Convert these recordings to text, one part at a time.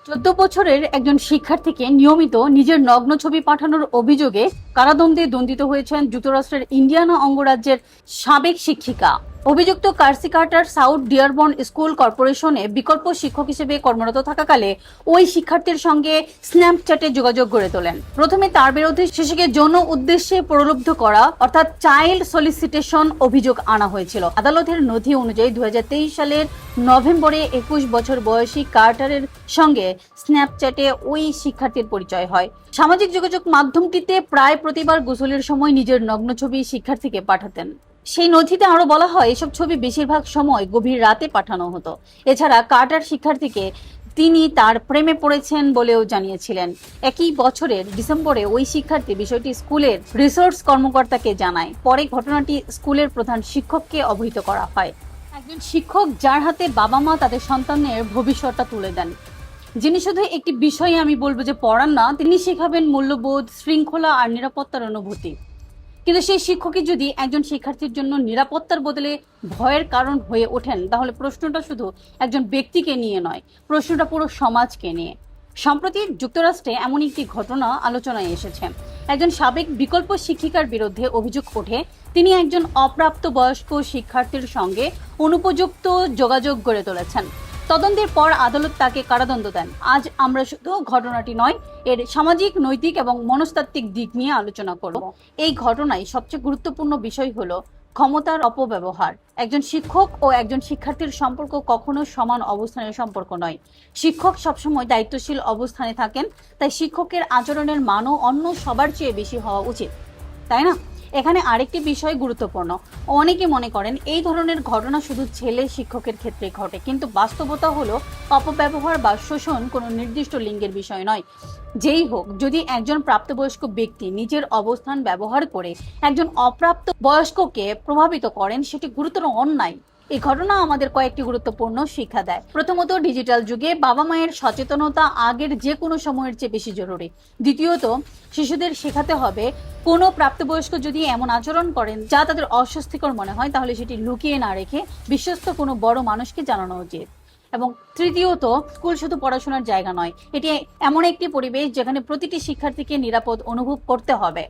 14 বছরের একজন শিক্ষার্থীকে নিয়মিত নিজের নগ্ন ছবি পাঠানোর অভিযোগে কারাদণ্ডে দণ্ডিত হয়েছেন যুক্তরাষ্ট্রের ইন্ডিয়ানা অঙ্গরাজ্যের সাবেক শিক্ষিকা। অভিযুক্ত কার্সি কার্টার সাউথ ডিয়ারবর্ন স্কুল কর্পোরেশনে বিকল্প শিক্ষক হিসেবে কর্মরত থাকাকালে ওই শিক্ষার্থীর সঙ্গে স্ন্যাপচ্যাটে যোগাযোগ গড়ে তোলেন। প্রথমে তার বিরুদ্ধে শিশুকে যৌন উদ্দেশ্যে প্রলুব্ধ করা অর্থাৎ চাইল্ড সলিসিটেশন অভিযোগ আনা হয়েছিল। আদালতের নথি অনুযায়ী 2023 সালের নভেম্বরে 21 বছর বয়সী কার্টারের সঙ্গে স্ন্যাপচ্যাটে ওই শিক্ষার্থীর পরিচয় হয়। সামাজিক যোগাযোগ মাধ্যমটিতে প্রায় প্রতিবার গোসলের সময় নিজের নগ্ন ছবি শিক্ষার্থীকে পাঠাতেন। সেই নথিতে আরো বলা হয় এসব ছবি বেশিরভাগ সময় গভীর রাতে পাঠানো হতো। এছাড়া কার্টার শিক্ষার্থীকে তিনি তার প্রেমে পড়েছেন বলেও জানিয়েছিলেন। একই বছরের ডিসেম্বরে ওই শিক্ষার্থী বিষয়টি স্কুলের রিসোর্স কর্মকর্তাকে জানায়। পরে ঘটনাটি স্কুলের প্রধান শিক্ষককে অবহিত করা হয়। একজন শিক্ষক যার হাতে বাবা মা তাদের সন্তানের ভবিষ্যৎটা তুলে দেন, যিনি শুধু একটি বিষয়ে আমি বলবো যে পড়ান না, তিনি শেখাবেন মূল্যবোধ, শৃঙ্খলা আর নিরাপত্তার অনুভূতি। কিন্তু সেই শিক্ষকই যদি একজন শিক্ষার্থীর জন্য নিরাপত্তার বদলে ভয়ের কারণ হয়ে ওঠেন, তাহলে প্রশ্নটা শুধু একজন ব্যক্তিকে নিয়ে নয়, প্রশ্নটা পুরো সমাজকে নিয়ে। সম্প্রতি যুক্তরাষ্ট্রে এমন একটি ঘটনা আলোচনায় এসেছে। একজন সাবেক বিকল্প শিক্ষিকার বিরুদ্ধে অভিযোগ ওঠে তিনি একজন অপ্রাপ্তবয়স্ক শিক্ষার্থীর সঙ্গে অনুপযুক্ত যোগাযোগ গড়ে তুলেছেন। তদন্তের পর আদালত তাকে কারাদণ্ড দেন। আজ আমরা শুধু ঘটনাটি নয়, এর সামাজিক, নৈতিক এবং মনস্তাত্ত্বিক দিক নিয়ে আলোচনা করব। এই ঘটনায় সবচেয়ে গুরুত্বপূর্ণ বিষয় হলো ক্ষমতার অপব্যবহার। একজন শিক্ষক ও একজন শিক্ষার্থীর সম্পর্ক কখনো সমান অবস্থানের সম্পর্ক নয়। শিক্ষক সবসময় দায়িত্বশীল অবস্থানে থাকেন, তাই শিক্ষকের আচরণের মানও অন্য সবার চেয়ে বেশি হওয়া উচিত, তাই না? এখানে আরেকটি বিষয় গুরুত্বপূর্ণ। অনেকে মনে করেন এই ধরনের ঘটনা শুধু ছেলে শিক্ষকের ক্ষেত্রে ঘটে, কিন্তু বাস্তবতা হলো অপব্যবহার বা শোষণ কোনো নির্দিষ্ট লিঙ্গের বিষয় নয়। যেই হোক, যদি একজন প্রাপ্তবয়স্ক ব্যক্তি নিজের অবস্থান ব্যবহার করে একজন অপ্রাপ্ত বয়স্ককে প্রভাবিত করেন, সেটি গুরুতর অন্যায়। এই ঘটনা আমাদের কয়েকটি গুরুত্বপূর্ণ শিক্ষা দেয়। প্রথমত, ডিজিটাল যুগে বাবা মায়ের সচেতনতা আগের যে কোনো সময়ের চেয়ে বেশি জরুরি। দ্বিতীয়ত, শিশুদের শেখাতে হবে কোনো প্রাপ্তবয়স্ক যদি এমন আচরণ করেন যা তাদের অস্বস্তিকর মনে হয়, তাহলে সেটি লুকিয়ে না রেখে বিশ্বস্ত কোনো বড় মানুষকে জানানো উচিত। এবং তৃতীয়ত, স্কুল শুধু পড়াশোনার জায়গা নয়, এটি এমন একটি পরিবেশ যেখানে প্রতিটি শিক্ষার্থীকে নিরাপদ অনুভব করতে হবে।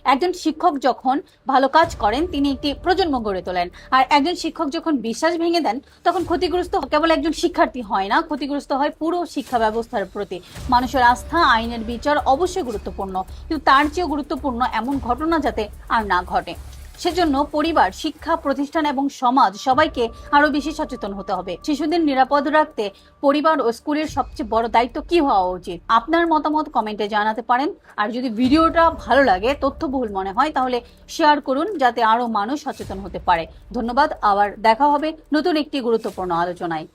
একজন শিক্ষক যখন ভালো কাজ করেন, তিনি একটি প্রজন্ম গড়ে তোলেন। আর একজন শিক্ষক যখন বিশ্বাস ভেঙে দেন, তখন ক্ষতিগ্রস্ত কেবল একজন শিক্ষার্থী হয় না, ক্ষতিগ্রস্ত হয় পুরো শিক্ষা ব্যবস্থার প্রতি। মানুষের আস্থা, আইনের বিচার অবশ্যই গুরুত্বপূর্ণ, কিন্তু তার চেয়েও গুরুত্বপূর্ণ এমন ঘটনা যাতে আর না ঘটে। সেজন্য পরিবার, শিক্ষা প্রতিষ্ঠান এবং সমাজ সবাইকে আরো বেশি সচেতন হতে হবে। শিশুদের নিরাপদ রাখতে পরিবার ও স্কুলের সবচেয়ে বড় দায়িত্ব কি হওয়া উচিত? আপনার মতামত কমেন্টে জানাতে পারেন। আর যদি ভিডিওটা ভালো লাগে, তথ্যবহুল মনে হয়, তাহলে শেয়ার করুন যাতে আরো মানুষ সচেতন হতে পারে। ধন্যবাদ। আবার দেখা হবে নতুন একটি গুরুত্বপূর্ণ আলোচনায়।